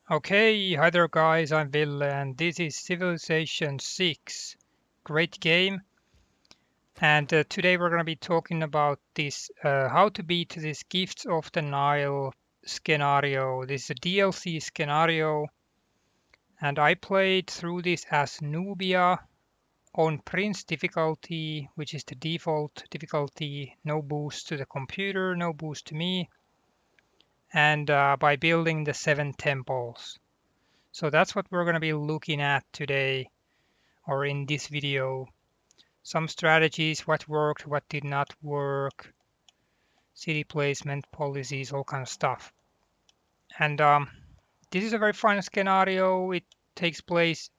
Okay, hi there guys, I'm Ville and this is Civilization 6. Great game. And today we're going to be talking about this how to beat this Gifts of the Nile scenario. This is a DLC scenario and I played through this as Nubia on Prince difficulty, which is the default difficulty, no boost to the computer, no boost to me, and by building the 7 temples. So that's what we're going to be looking at today or in this video. Some strategies, what worked, what did not work, city placement, policies, all kind of stuff. And this is a very fun scenario. It takes place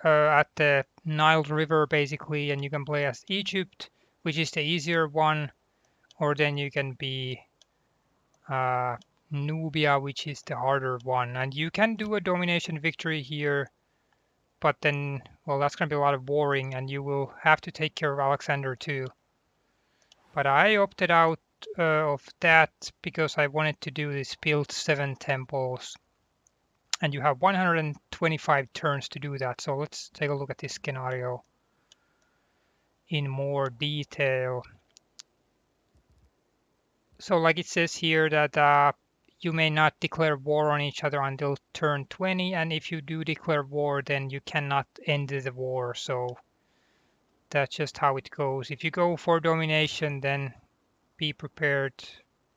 at the Nile River basically, and you can play as Egypt, which is the easier one, or then you can be uh, Nubia, which is the harder one. And you can do a domination victory here, but then, well, that's going to be a lot of warring, and you will have to take care of Alexander too. But I opted out of that because I wanted to do this build 7 temples, and you have 125 turns to do that. So let's take a look at this scenario in more detail. So like it says here that you may not declare war on each other until turn 20, and if you do declare war, then you cannot end the war. So that's just how it goes. If you go for domination, then be prepared,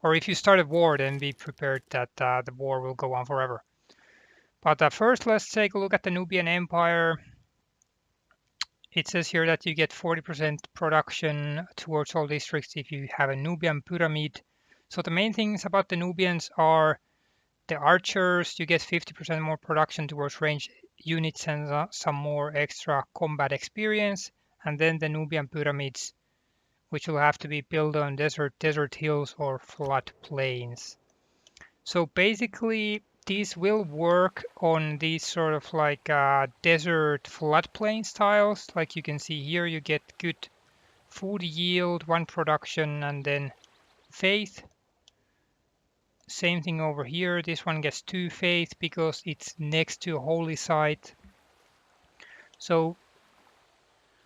or if you start a war, then be prepared that the war will go on forever. But first, let's take a look at the Nubian Empire. It says here that you get 40% production towards all districts if you have a Nubian Pyramid. So the main things about the Nubians are the archers. You get 50% more production towards ranged units and some more extra combat experience. And then the Nubian Pyramids, which will have to be built on desert hills or flood plains. So basically, these will work on these sort of like desert floodplain styles. Like you can see here, you get good food yield, 1 production, and then faith. Same thing over here. This one gets 2 faith because it's next to a holy site. So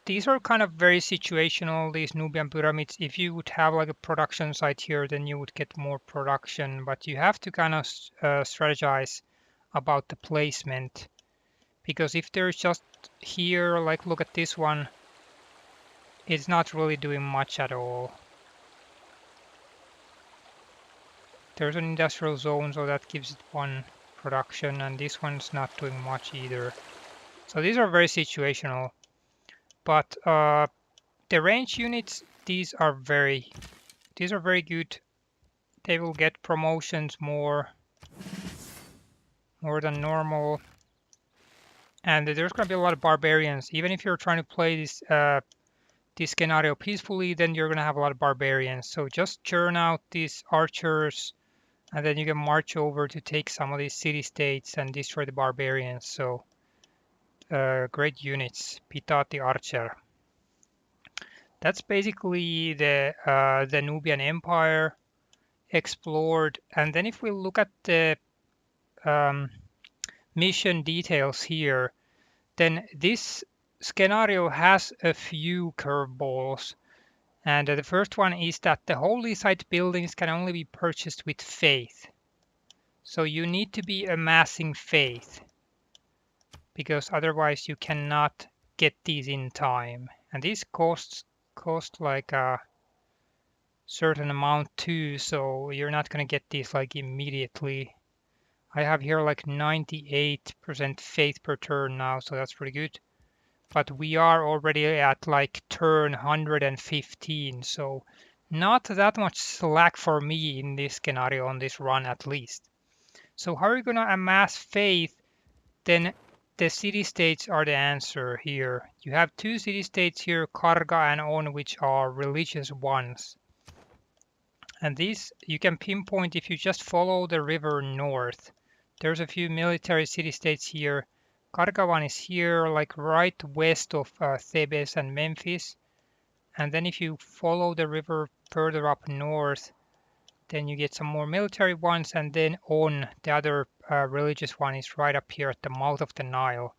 these are kind of very situational, these Nubian pyramids. If you would have like a production site here, then you would get more production, but you have to kind of strategize about the placement. Because if there's just here, like look at this one, it's not really doing much at all. There's an industrial zone, so that gives it 1 production, and this one's not doing much either. So these are very situational. But the range units, these are very good. They will get promotions more than normal. And there's going to be a lot of barbarians. Even if you're trying to play this scenario peacefully, then you're going to have a lot of barbarians. So just churn out these archers, and then you can march over to take some of these city-states and destroy the barbarians. So great units. Pita the archer. That's basically the Nubian Empire explored. And then if we look at the mission details here, then this scenario has a few curveballs. And the first one is that the holy site buildings can only be purchased with faith. So you need to be amassing faith, because otherwise you cannot get these in time. And these cost like a certain amount too, so you're not going to get these like immediately. I have here like 98% faith per turn now, so that's pretty good. But we are already at like turn 115, so not that much slack for me in this scenario on this run at least. So how are you going to amass faith? Then the city-states are the answer here. You have 2 city-states here, Karga and On, which are religious ones. And these you can pinpoint if you just follow the river north. There's a few military city-states here. Karga one is here, like right west of Thebes and Memphis. And then if you follow the river further up north, Then you get some more military ones, and then on the other religious one is right up here at the mouth of the Nile.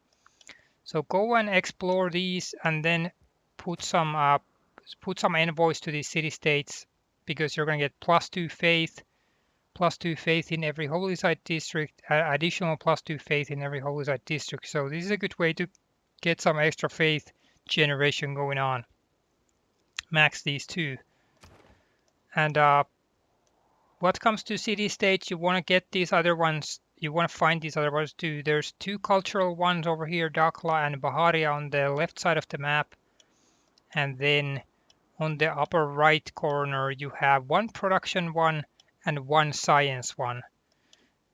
So go and explore these, and then put some envoys to these city-states, because you're going to get +2 faith in every holy site district, additional +2 faith in every holy site district. So this is a good way to get some extra faith generation going on. Max these two. And what comes to city-states, you want to get these other ones. You want to find these other ones too. There's 2 cultural ones over here, Dakhla and Baharia, on the left side of the map. And then on the upper right corner, you have 1 production one and 1 science one.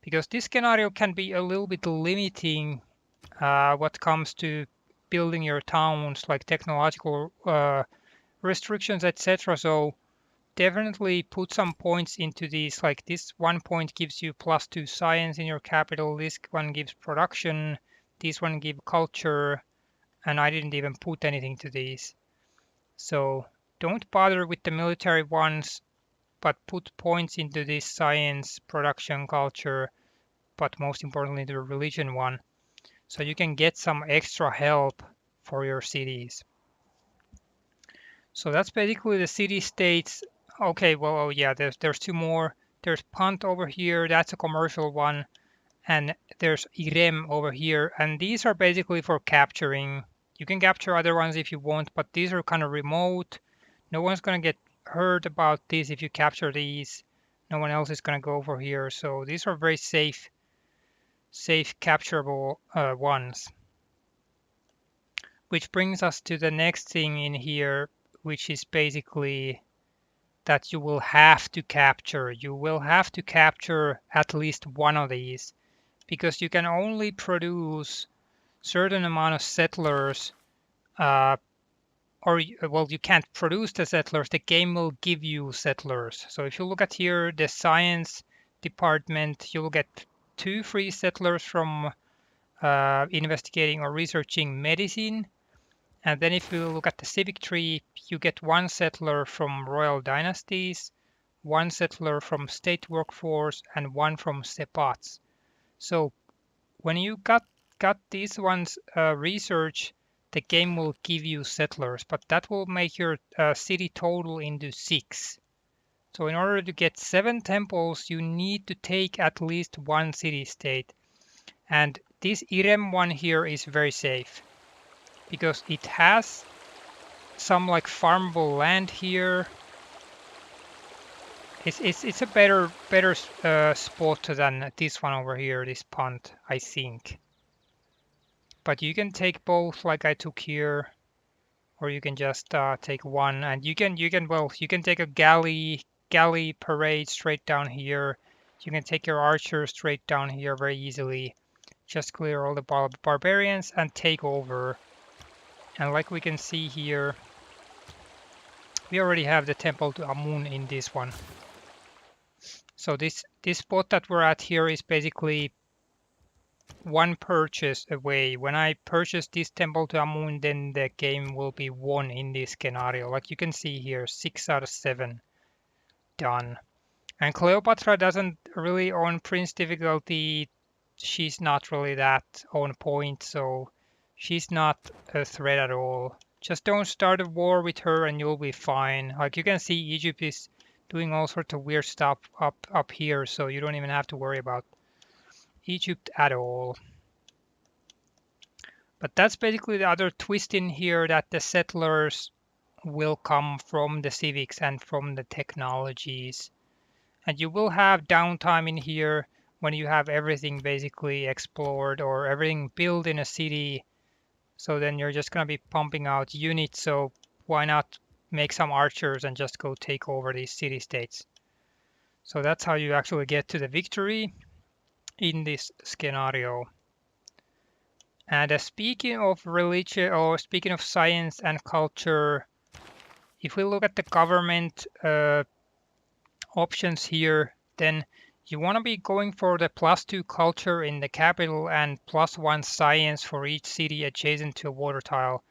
Because this scenario can be a little bit limiting what comes to building your towns, like technological restrictions, etc. So definitely put some points into these. Like this 1 point gives you +2 science in your capital. This one gives production. This one gives culture. And I didn't even put anything to these. So don't bother with the military ones, but put points into this science, production, culture, but most importantly the religion one. So you can get some extra help for your cities. So that's basically the city-states. Okay, well, oh yeah, there's 2 more. There's Punt over here, that's a commercial one. And there's Irem over here, and these are basically for capturing. You can capture other ones if you want, but these are kind of remote. No one's going to get hurt about this if you capture these. No one else is going to go over here. So these are very safe capturable ones. Which brings us to the next thing in here, which is basically that you will have to capture. You will have to capture at least one of these, because you can only produce certain amount of settlers, well, you can't produce the settlers, the game will give you settlers. So if you look at here, the science department, you'll get 2 free settlers from investigating or researching medicine. And then if you look at the civic tree, you get 1 settler from royal dynasties, 1 settler from state workforce, and 1 from sepats. So when you got these ones research, the game will give you settlers, but that will make your city total into 6. So in order to get 7 temples, you need to take at least 1 city-state. And this Irem one here is very safe, because it has some like farmable land here. It's a better spot than this one over here, this Punt, I think. But you can take both, like I took here, or you can just take one, and you can take a galley parade straight down here. You can take your archers straight down here very easily. Just clear all the barbarians and take over. And like we can see here, we already have the temple to Amun in this one. So this spot that we're at here is basically 1 purchase away. When I purchase this temple to Amun, then the game will be won in this scenario. Like you can see here, 6 out of 7 done. And Cleopatra doesn't really own Prince difficulty. She's not really that on point, so she's not a threat at all. Just don't start a war with her and you'll be fine. Like you can see, Egypt is doing all sorts of weird stuff up here, so you don't even have to worry about Egypt at all. But that's basically the other twist in here, that the settlers will come from the civics and from the technologies. And you will have downtime in here when you have everything basically explored or everything built in a city. So then you're just going to be pumping out units, so why not make some archers and just go take over these city-states. So that's how you actually get to the victory in this scenario. And speaking of religion, or speaking of science and culture, if we look at the government options here, then you want to be going for the +2 culture in the capital and +1 science for each city adjacent to a water tile.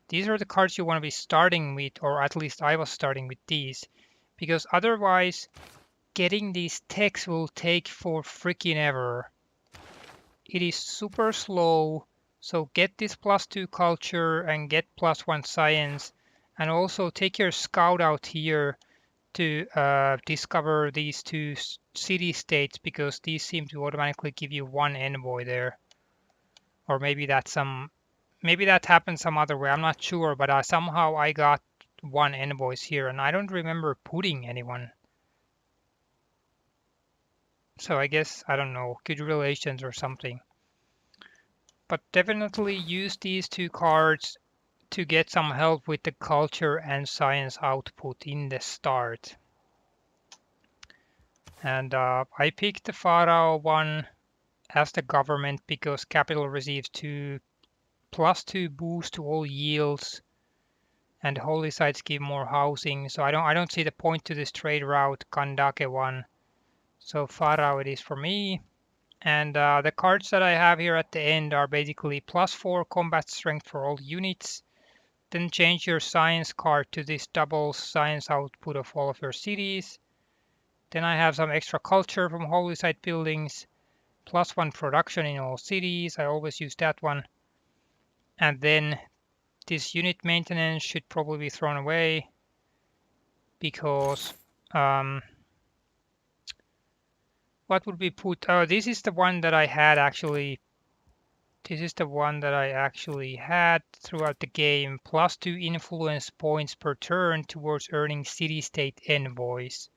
These are the cards you want to be starting with, or at least I was starting with these, because otherwise getting these techs will take for freaking ever. It is super slow, so get this +2 culture and get +1 science, and also take your scout out here to discover these two city states, because these seem to automatically give you one envoy there. Or maybe that's maybe that happened some other way, I'm not sure, but somehow I got one envoys here, and I don't remember putting anyone. So I guess, I don't know, good relations or something. But definitely use these two cards to get some help with the culture and science output in the start. And I picked the Pharaoh one as the government because capital receives +2 boost to all yields, and holy sites give more housing. So I don't see the point to this trade route Kandake one. So Pharaoh it is for me. And the cards that I have here at the end are basically +4 combat strength for all units. Then change your science card to this double science output of all of your cities. Then I have some extra culture from holy site buildings, +1 production in all cities. I always use that one. And then this unit maintenance should probably be thrown away because what would be put? Oh, this is the one that I had actually. This is the one that I actually had throughout the game. +2 influence points per turn towards earning city-state envoys.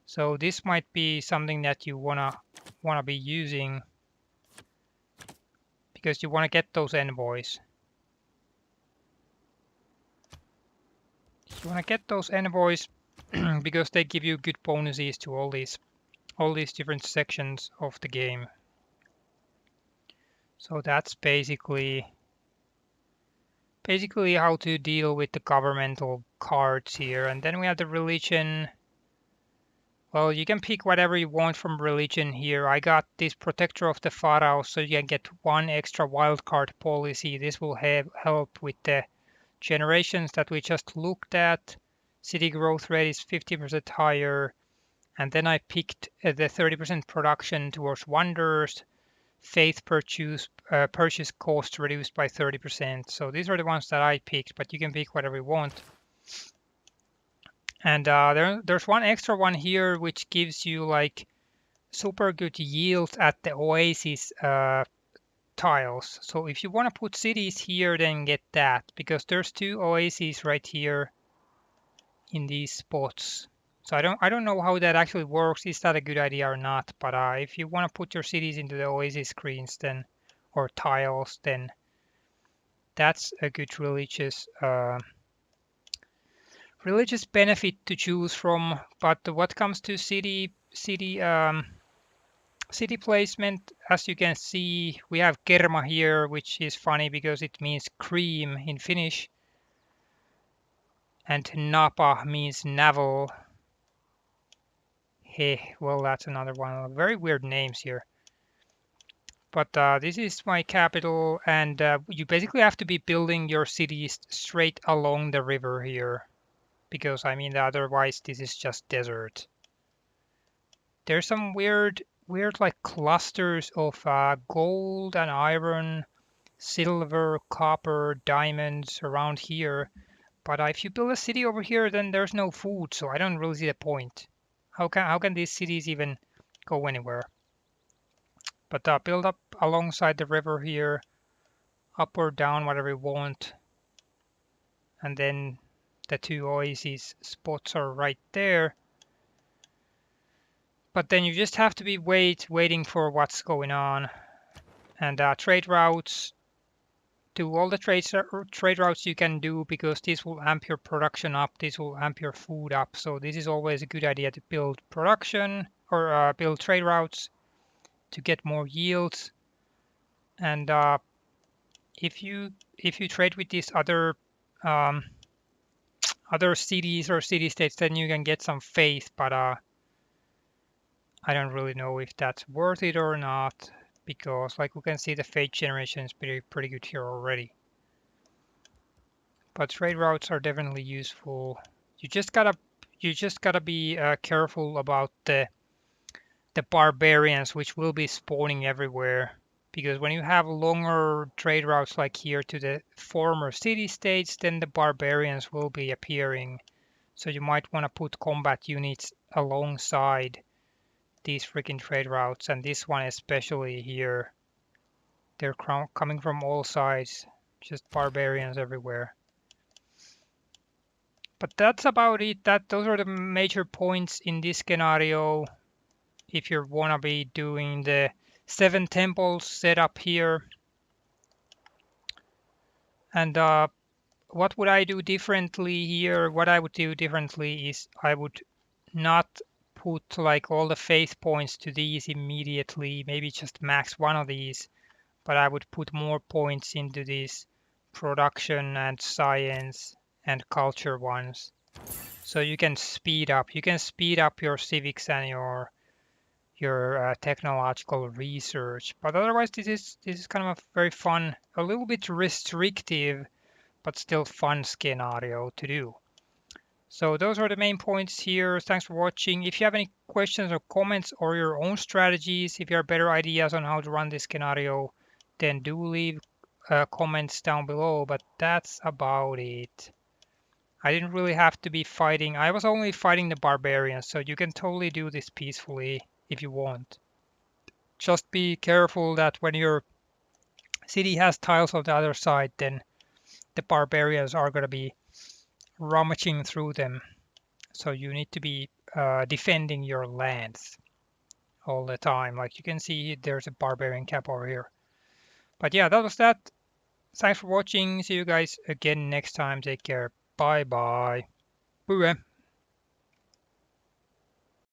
So this might be something that you wanna be using because you wanna get those envoys. You wanna get those envoys because they give you good bonuses to all these different sections of the game. So that's basically how to deal with the governmental cards here. And then we have the religion. Well, you can pick whatever you want from religion here. I got this Protector of the Pharaoh, so you can get one extra wildcard policy. This will help with the generations that we just looked at. City growth rate is 50% higher. And then I picked the 30% production towards wonders. Faith purchase cost reduced by 30%. So these are the ones that I picked, but you can pick whatever you want. And there's one extra one here which gives you like super good yield at the oasis tiles. So if you want to put cities here, then get that, because there's 2 oases right here in these spots. So I don't know how that actually works. Is that a good idea or not? But if you want to put your cities into the oasis screens, then or tiles, then that's a good religious benefit to choose from. But what comes to city placement, as you can see, we have kerma here, which is funny because it means cream in Finnish, and napa means navel. Hey, well, that's another one. Very weird names here. But this is my capital, and you basically have to be building your cities straight along the river here, because I mean, otherwise this is just desert. There's some weird like clusters of gold and iron, silver, copper, diamonds around here. But if you build a city over here, then there's no food, so I don't really see the point. How can these cities even go anywhere? But build up alongside the river here, up or down, whatever you want. And then the 2 oasis spots are right there. But then you just have to be waiting for what's going on. And trade routes, do all the trade routes you can do, because this will amp your production up, this will amp your food up. So this is always a good idea to build production or build trade routes to get more yields. And if you trade with these other cities or city-states, then you can get some faith. But I don't really know if that's worth it or not, because like we can see, the faith generation is pretty good here already. But trade routes are definitely useful. You just gotta you just gotta be careful about the barbarians, which will be spawning everywhere. Because when you have longer trade routes like here to the former city-states, then the barbarians will be appearing. So you might want to put combat units alongside these freaking trade routes, and this one especially here. They're coming from all sides, just barbarians everywhere. But that's about it. Those are the major points in this scenario. If you wanna be doing the 7 temples setup here. And what would I do differently here? What I would do differently is I would not put like all the faith points to these immediately, maybe just max one of these, but I would put more points into these production and science and culture ones. So you can speed up your civics and your technological research. But otherwise, this is kind of a very fun, a little bit restrictive, but still fun scenario to do. So those are the main points here. Thanks for watching. If you have any questions or comments or your own strategies, if you have better ideas on how to run this scenario, then do leave comments down below. But that's about it. I didn't really have to be fighting. I was only fighting the barbarians, so you can totally do this peacefully if you want. Just be careful that when your city has tiles on the other side, then the barbarians are going to be rummaging through them. So you need to be defending your lands all the time. Like you can see, there's a barbarian camp over here. But yeah, that was that. Thanks for watching. See you guys again next time. Take care. Bye bye. Bye.